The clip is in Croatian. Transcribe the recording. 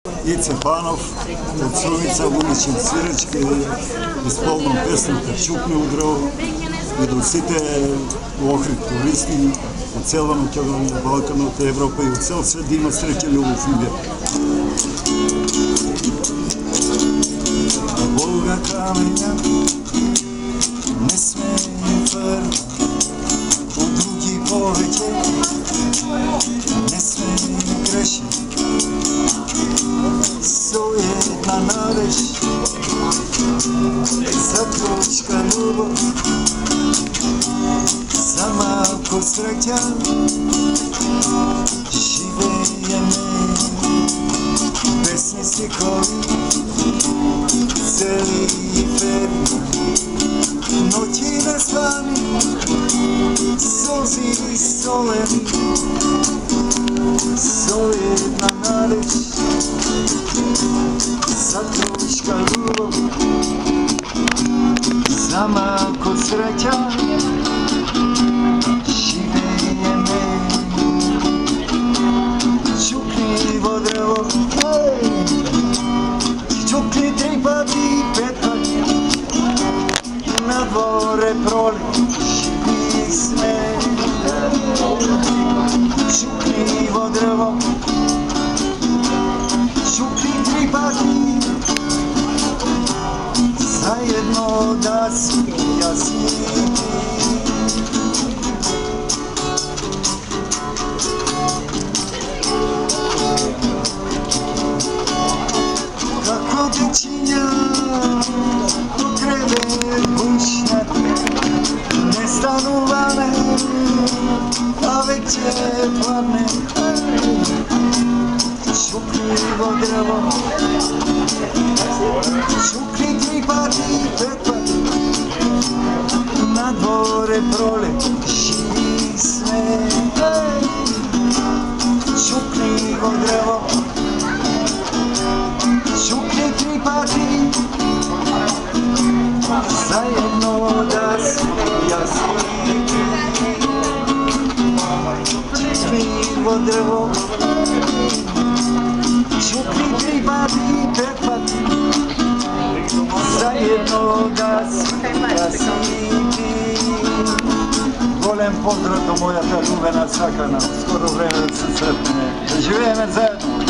Ice Panov, od Suvica, ulične sviračke, izpolnom pesnika Čukne u drvo, i da sите u Ohrid turisти u celom Balkanu, te Evrope i u cel svet ima sreće, ljubav i vjer. Boga kamenja ne smeje tvrd u drugi poveće, ne smeje grešiti sovjetna naveš, zatvočka ljubav za malko sreća žive je me pesni stikovi celi i fermi noći ne spani sozi soleni sovjetna naveš zatvočka ljubav za malko sreća žive je me čuknivo drvo čukni 3 pati i 5 pati na dvore proli živi sme čuknivo drvo čukni 3 pati zajedno da si jasni kako dečinja pokreve bušnjake ne stanu vane a već je pladne čuknivo drvo čukni 3 pati i 5 pati na dvore prole živi sve čuknivo drvo čukni 3 pati zajedno da si jasni čuknivo drvo čukni 3 pati i 5 pati zajedno da si jasni golem pozdrav do moja ta ljubena sakana skoro vreme da se sretne da živimo zajedno.